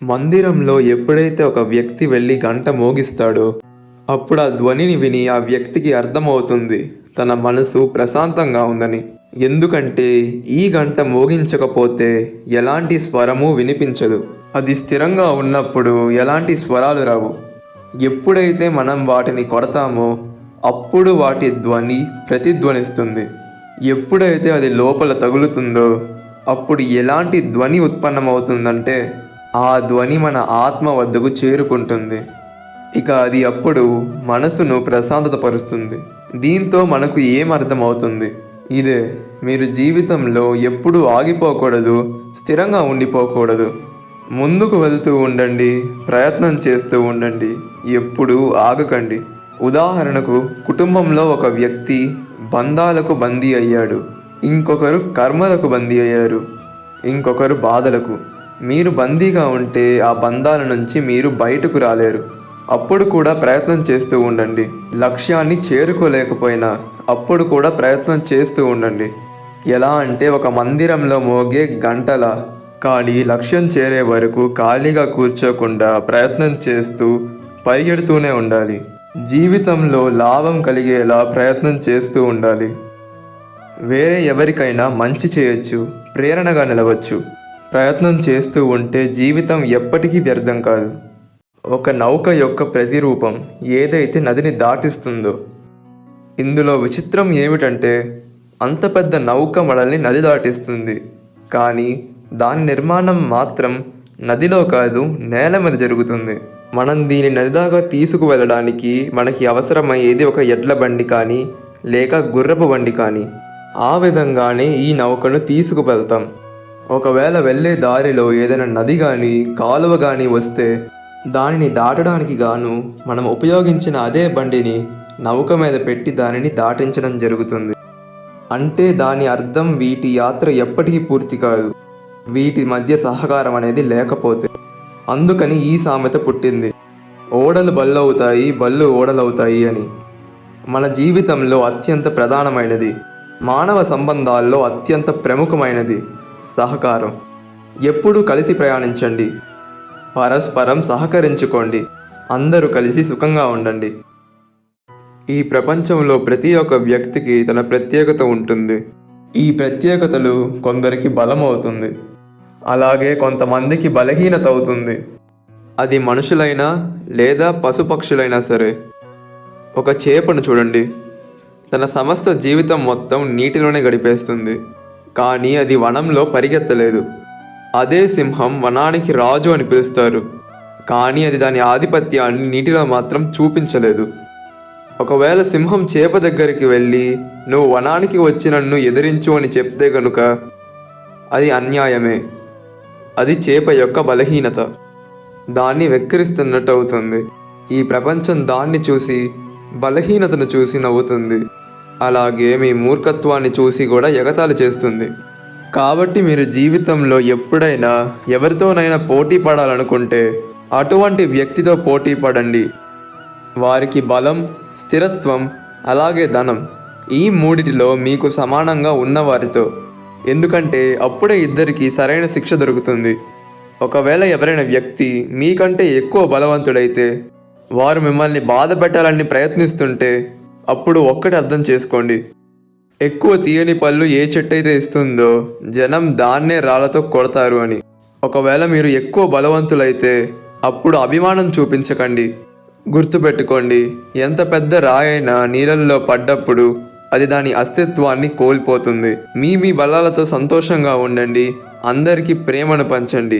మందిరంలో ఎప్పుడైతే ఒక వ్యక్తి వెళ్ళి గంట మోగిస్తాడో అప్పుడు ఆ ధ్వనిని విని ఆ వ్యక్తికి అర్థమవుతుంది తన మనసు ప్రశాంతంగా ఉందని. ఎందుకంటే ఈ గంట మోగించకపోతే ఎలాంటి స్వరము వినిపించదు. అది స్థిరంగా ఉన్నప్పుడు ఎలాంటి స్వరాలు రావు. ఎప్పుడైతే మనం వాటిని కొడతామో అప్పుడు వాటి ధ్వని ప్రతిధ్వనిస్తుంది. ఎప్పుడైతే అది లోపల తగులుతుందో అప్పుడు ఎలాంటి ధ్వని ఉత్పన్నమవుతుందంటే ఆ ధ్వని మన ఆత్మ వద్దకు చేరుకుంటుంది. ఇక అది అప్పుడు మనసును ప్రశాంతత పరుస్తుంది. దీంతో మనకు ఏమర్థమవుతుంది? ఇదే, మీరు జీవితంలో ఎప్పుడూ ఆగిపోకూడదు, స్థిరంగా ఉండిపోకూడదు. ముందుకు వెళ్తూ ఉండండి, ప్రయత్నం చేస్తూ ఉండండి, ఎప్పుడూ ఆగకండి. ఉదాహరణకు, కుటుంబంలో ఒక వ్యక్తి బంధాలకు బందీ అయ్యాడు, ఇంకొకరు కర్మలకు బందీ అయ్యారు, ఇంకొకరు బాధలకు. మీరు బందీగా ఉంటే ఆ బంధాల నుంచి మీరు బయటకు రాలేరు. అప్పుడు కూడా ప్రయత్నం చేస్తూ ఉండండి. లక్ష్యాన్ని చేరుకోలేకపోయినా అప్పుడు కూడా ప్రయత్నం చేస్తూ ఉండండి. ఎలా అంటే ఒక మందిరంలో మోగే గంటలా. కానీ లక్ష్యం చేరే వరకు ఖాళీగా కూర్చోకుండా ప్రయత్నం చేస్తూ పరిగెడుతూనే ఉండాలి. జీవితంలో లాభం కలిగేలా ప్రయత్నం చేస్తూ ఉండాలి. వేరే ఎవరికైనా మంచి చేయొచ్చు, ప్రేరణగా నిలవచ్చు. ప్రయత్నం చేస్తూ ఉంటే జీవితం ఎప్పటికీ వ్యర్థం కాదు. ఒక నౌక యొక్క ప్రతిరూపం ఏదైతే నదిని దాటిస్తుందో. ఇందులో విచిత్రం ఏమిటంటే అంత పెద్ద నౌక మనల్ని నది దాటిస్తుంది, కానీ దాని నిర్మాణం మాత్రం నదిలో కాదు, నేల మీద జరుగుతుంది. మనం దీని నది దాకా తీసుకువెళ్ళడానికి మనకి అవసరమయ్యేది ఒక ఎడ్ల బండి కానీ లేక గుర్రపు బండి కానీ. ఆ విధంగానే ఈ నౌకను తీసుకువెళ్తాం. ఒకవేళ వెళ్ళే దారిలో ఏదైనా నది కానీ కాలువ కానీ వస్తే దానిని దాటడానికి గాను మనం ఉపయోగించిన అదే బండిని నౌక మీద పెట్టి దానిని దాటించడం జరుగుతుంది. అంటే దాని అర్థం వీటి యాత్ర ఎప్పటికీ పూర్తి కాదు, వీటి మధ్య సహకారం అనేది లేకపోతే. అందుకని ఈ సామెత పుట్టింది, ఓడలు బళ్ళు అవుతాయి, బళ్ళు ఓడలవుతాయి అని. మన జీవితంలో అత్యంత ప్రధానమైనది, మానవ సంబంధాల్లో అత్యంత ప్రముఖమైనది సహకారం. ఎప్పుడూ కలిసి ప్రయాణించండి, పరస్పరం సహకరించుకోండి, అందరూ కలిసి సుఖంగా ఉండండి. ఈ ప్రపంచంలో ప్రతి ఒక్క వ్యక్తికి తన ప్రత్యేకత ఉంటుంది. ఈ ప్రత్యేకతలు కొందరికి బలం అవుతుంది, అలాగే కొంతమందికి బలహీనత అవుతుంది. అది మనుషులైనా లేదా పశుపక్షులైనా సరే. ఒక చేపను చూడండి, తన సమస్త జీవితం మొత్తం నీటిలోనే గడిపేస్తుంది, కానీ అది వనంలో పరిగెత్తలేదు. అదే సింహం వనానికి రాజు అని పిలుస్తారు, కానీ అది దాని ఆధిపత్యాన్ని నీటిలో మాత్రం చూపించలేదు. ఒకవేళ సింహం చేప దగ్గరికి వెళ్ళి నువ్వు వనానికి వచ్చి నన్ను ఎదిరించు అని చెప్తే గనుక అది అన్యాయమే. అది చేప యొక్క బలహీనత, దాన్ని వెక్కిరిస్తున్నట్టు అవుతుంది. ఈ ప్రపంచం దాన్ని చూసి, బలహీనతను చూసి నవ్వుతుంది. అలాగే మీ మూర్ఖత్వాన్ని చూసి కూడా ఎగతాళి చేస్తుంది. కాబట్టి మీరు జీవితంలో ఎప్పుడైనా ఎవరితోనైనా పోటీ పడాలనుకుంటే అటువంటి వ్యక్తితో పోటీ పడండి. వారికి బలం, స్థిరత్వం, అలాగే ధనం, ఈ మూడిటిలో మీకు సమానంగా ఉన్నవారితో. ఎందుకంటే అప్పుడే ఇద్దరికి సరైన శిక్ష దొరుకుతుంది. ఒకవేళ ఎవరైనా వ్యక్తి మీకంటే ఎక్కువ బలవంతుడైతే, వారు మిమ్మల్ని బాధ పెట్టాలని ప్రయత్నిస్తుంటే అప్పుడు ఒక్కటి అర్థం చేసుకోండి, ఎక్కువ తీయని పళ్ళు ఏ చెట్టు అయితే ఇస్తుందో జనం దాన్నే రాళ్లతో కొడతారు అని. ఒకవేళ మీరు ఎక్కువ బలవంతులైతే అప్పుడు అభిమానం చూపించకండి. గుర్తుపెట్టుకోండి, ఎంత పెద్ద రాయైనా నీళ్ళల్లో పడ్డప్పుడు అది దాని అస్తిత్వాన్ని కోల్పోతుంది. మీ బలాలతో సంతోషంగా ఉండండి, అందరికీ ప్రేమను పంచండి.